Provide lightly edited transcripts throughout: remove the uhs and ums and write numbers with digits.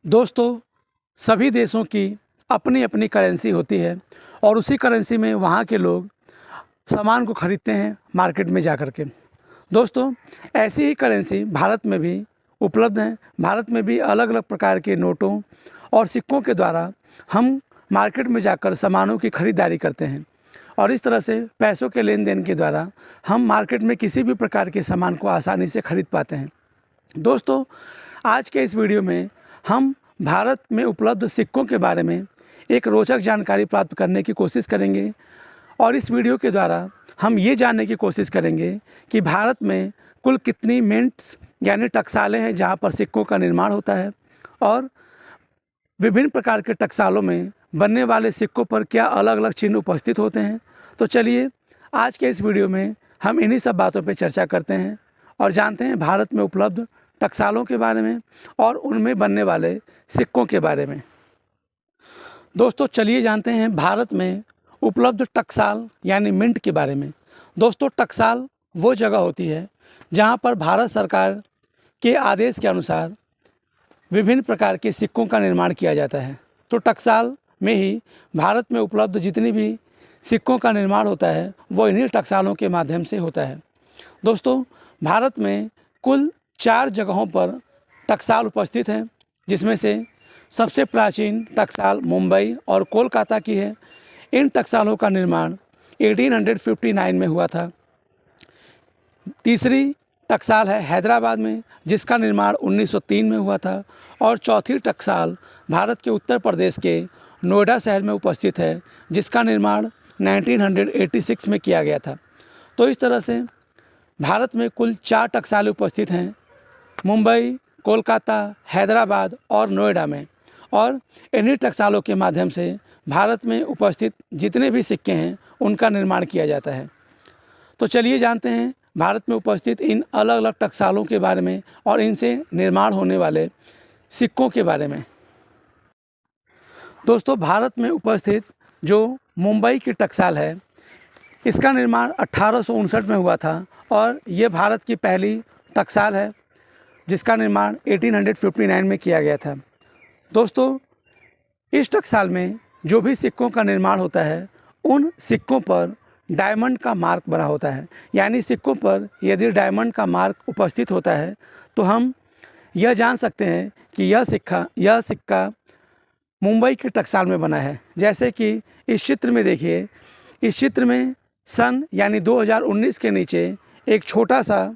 दोस्तों, सभी देशों की अपनी अपनी करेंसी होती है और उसी करेंसी में वहाँ के लोग सामान को खरीदते हैं मार्केट में जा कर के। दोस्तों, ऐसी ही करेंसी भारत में भी उपलब्ध है। भारत में भी अलग अलग प्रकार के नोटों और सिक्कों के द्वारा हम मार्केट में जाकर सामानों की खरीदारी करते हैं और इस तरह से पैसों के लेन देन के द्वारा हम मार्केट में किसी भी प्रकार के सामान को आसानी से खरीद पाते हैं। दोस्तों, आज के इस वीडियो में हम भारत में उपलब्ध सिक्कों के बारे में एक रोचक जानकारी प्राप्त करने की कोशिश करेंगे और इस वीडियो के द्वारा हम ये जानने की कोशिश करेंगे कि भारत में कुल कितनी मिंट्स यानी टकसालें हैं जहाँ पर सिक्कों का निर्माण होता है और विभिन्न प्रकार के टकसालों में बनने वाले सिक्कों पर क्या अलग अलग चिन्ह उपस्थित होते हैं। तो चलिए आज के इस वीडियो में हम इन्हीं सब बातों पर चर्चा करते हैं और जानते हैं भारत में उपलब्ध टकसालों के बारे में और उनमें बनने वाले सिक्कों के बारे में। दोस्तों, चलिए जानते हैं भारत में उपलब्ध टकसाल यानी मिंट के बारे में। दोस्तों, टकसाल वो जगह होती है जहां पर भारत सरकार के आदेश के अनुसार विभिन्न प्रकार के सिक्कों का निर्माण किया जाता है। तो टकसाल में ही भारत में उपलब्ध जितनी भी सिक्कों का निर्माण होता है वो इन्हीं टकसालों के माध्यम से होता है। दोस्तों, भारत में कुल 4 जगहों पर टकसाल उपस्थित हैं, जिसमें से सबसे प्राचीन टकसाल मुंबई और कोलकाता की है। इन टकसालों का निर्माण 1859 में हुआ था। तीसरी टकसाल है हैदराबाद में, जिसका निर्माण 1903 में हुआ था और चौथी टकसाल भारत के उत्तर प्रदेश के नोएडा शहर में उपस्थित है, जिसका निर्माण 1986 में किया गया था। तो इस तरह से भारत में कुल 4 टकसालें उपस्थित हैं, मुंबई, कोलकाता, हैदराबाद और नोएडा में। और इन्हीं टकसालों के माध्यम से भारत में उपस्थित जितने भी सिक्के हैं उनका निर्माण किया जाता है। तो चलिए जानते हैं भारत में उपस्थित इन अलग अलग टकसालों के बारे में और इनसे निर्माण होने वाले सिक्कों के बारे में। दोस्तों, भारत में उपस्थित जो मुंबई की टकसाल है, इसका निर्माण 1859 में हुआ था और ये भारत की पहली टकसाल है जिसका निर्माण 1859 में किया गया था। दोस्तों, इस टकसाल में जो भी सिक्कों का निर्माण होता है उन सिक्कों पर डायमंड का मार्क बना होता है। यानी सिक्कों पर यदि डायमंड का मार्क उपस्थित होता है तो हम यह जान सकते हैं कि यह सिक्का मुंबई के टकसाल में बना है। जैसे कि इस चित्र में देखिए, इस चित्र में सन यानी 2019 के नीचे एक छोटा सा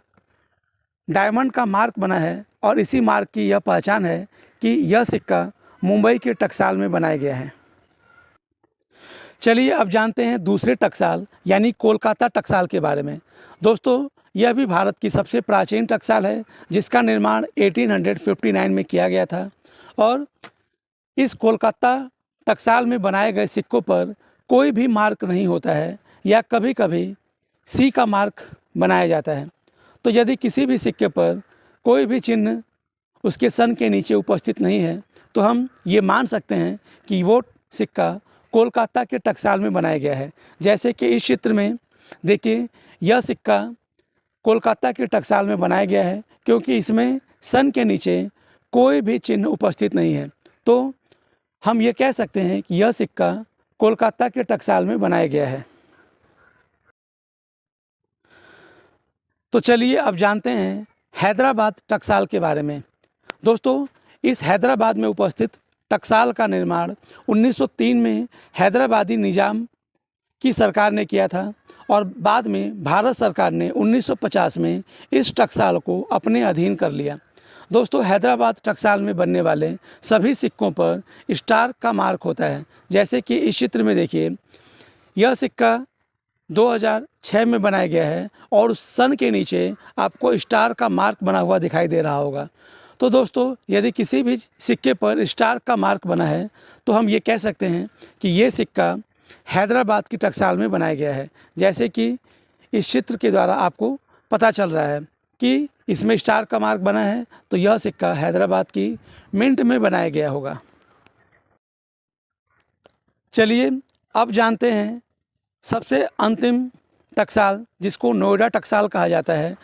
डायमंड का मार्क बना है और इसी मार्क की यह पहचान है कि यह सिक्का मुंबई के टकसाल में बनाया गया है। चलिए अब जानते हैं दूसरे टकसाल यानी कोलकाता टकसाल के बारे में। दोस्तों, यह भी भारत की सबसे प्राचीन टकसाल है जिसका निर्माण 1859 में किया गया था और इस कोलकाता टकसाल में बनाए गए सिक्कों पर कोई भी मार्क नहीं होता है या कभी कभी सी का मार्क बनाया जाता है। तो यदि किसी भी सिक्के पर कोई भी चिन्ह उसके सन के नीचे उपस्थित नहीं है तो हम ये मान सकते हैं कि वो सिक्का कोलकाता के टकसाल में बनाया गया है। जैसे कि इस चित्र में देखिए, यह सिक्का कोलकाता के टकसाल में बनाया गया है क्योंकि इसमें सन के नीचे कोई भी चिन्ह उपस्थित नहीं है। तो हम ये कह सकते हैं कि यह सिक्का कोलकाता के टकसाल में बनाया गया है। तो चलिए अब जानते हैं हैदराबाद टकसाल के बारे में। दोस्तों, इस हैदराबाद में उपस्थित टकसाल का निर्माण 1903 में हैदराबादी निजाम की सरकार ने किया था और बाद में भारत सरकार ने 1950 में इस टकसाल को अपने अधीन कर लिया। दोस्तों, हैदराबाद टकसाल में बनने वाले सभी सिक्कों पर स्टार का मार्क होता है। जैसे कि इस चित्र में देखिए, यह सिक्का 2006 में बनाया गया है और उस सन के नीचे आपको स्टार का मार्क बना हुआ दिखाई दे रहा होगा। तो दोस्तों, यदि किसी भी सिक्के पर स्टार का मार्क बना है तो हम ये कह सकते हैं कि ये सिक्का हैदराबाद की टकसाल में बनाया गया है। जैसे कि इस चित्र के द्वारा आपको पता चल रहा है कि इसमें स्टार का मार्क बना है, तो यह सिक्का हैदराबाद की मिंट में बनाया गया होगा। चलिए अब जानते हैं सबसे अंतिम टकसाल जिसको नोएडा टकसाल कहा जाता है।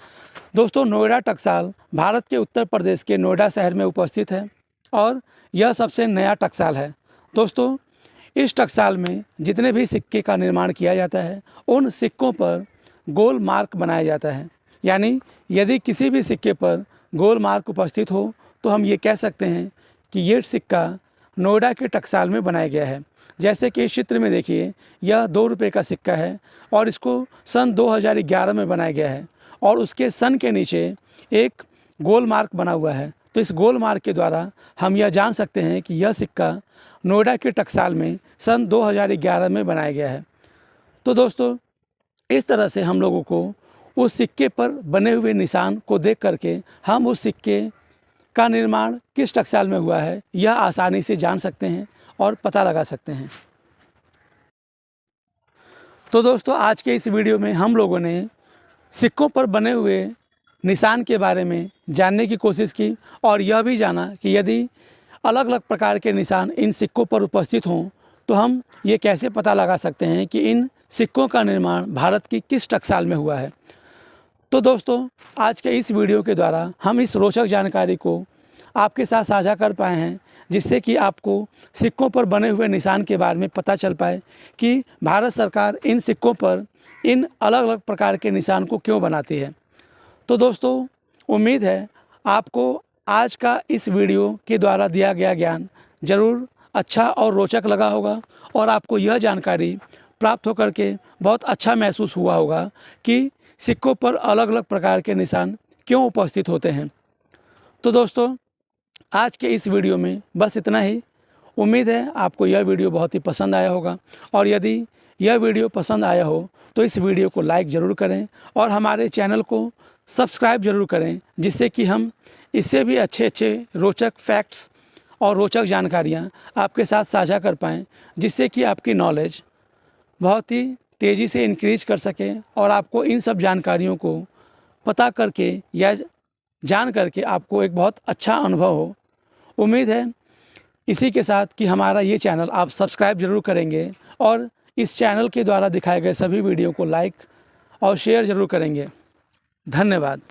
दोस्तों, नोएडा टकसाल भारत के उत्तर प्रदेश के नोएडा शहर में उपस्थित है और यह सबसे नया टकसाल है। दोस्तों, इस टकसाल में जितने भी सिक्के का निर्माण किया जाता है उन सिक्कों पर गोल मार्क बनाया जाता है। यानी यदि किसी भी सिक्के पर गोल मार्क उपस्थित हो तो हम ये कह सकते हैं कि ये सिक्का नोएडा के टकसाल में बनाया गया है। जैसे कि इस चित्र में देखिए, यह 2 रुपये का सिक्का है और इसको सन 2011 में बनाया गया है और उसके सन के नीचे एक गोल मार्क बना हुआ है। तो इस गोल मार्क के द्वारा हम यह जान सकते हैं कि यह सिक्का नोएडा के टकसाल में सन 2011 में बनाया गया है। तो दोस्तों, इस तरह से हम लोगों को उस सिक्के पर बने हुए निशान को देख करके हम उस सिक्के का निर्माण किस टकसाल में हुआ है यह आसानी से जान सकते हैं और पता लगा सकते हैं। तो दोस्तों, आज के इस वीडियो में हम लोगों ने सिक्कों पर बने हुए निशान के बारे में जानने की कोशिश की और यह भी जाना कि यदि अलग अलग प्रकार के निशान इन सिक्कों पर उपस्थित हों तो हम ये कैसे पता लगा सकते हैं कि इन सिक्कों का निर्माण भारत की किस टकसाल में हुआ है। तो दोस्तों, आज के इस वीडियो के द्वारा हम इस रोचक जानकारी को आपके साथ साझा कर पाए हैं, जिससे कि आपको सिक्कों पर बने हुए निशान के बारे में पता चल पाए कि भारत सरकार इन सिक्कों पर इन अलग अलग प्रकार के निशान को क्यों बनाती है। तो दोस्तों, उम्मीद है आपको आज का इस वीडियो के द्वारा दिया गया ज्ञान ज़रूर अच्छा और रोचक लगा होगा और आपको यह जानकारी प्राप्त होकर के बहुत अच्छा महसूस हुआ होगा कि सिक्कों पर अलग अलग प्रकार के निशान क्यों उपस्थित होते हैं। तो दोस्तों, आज के इस वीडियो में बस इतना ही। उम्मीद है आपको यह वीडियो बहुत ही पसंद आया होगा और यदि यह वीडियो पसंद आया हो तो इस वीडियो को लाइक ज़रूर करें और हमारे चैनल को सब्सक्राइब ज़रूर करें, जिससे कि हम इससे भी अच्छे अच्छे रोचक फैक्ट्स और रोचक जानकारियाँ आपके साथ साझा कर पाएँ, जिससे कि आपकी नॉलेज बहुत ही तेज़ी से इंक्रीज कर सके और आपको इन सब जानकारियों को पता करके या जान करके आपको एक बहुत अच्छा अनुभव हो। उम्मीद है इसी के साथ कि हमारा ये चैनल आप सब्सक्राइब ज़रूर करेंगे और इस चैनल के द्वारा दिखाए गए सभी वीडियो को लाइक और शेयर ज़रूर करेंगे। धन्यवाद।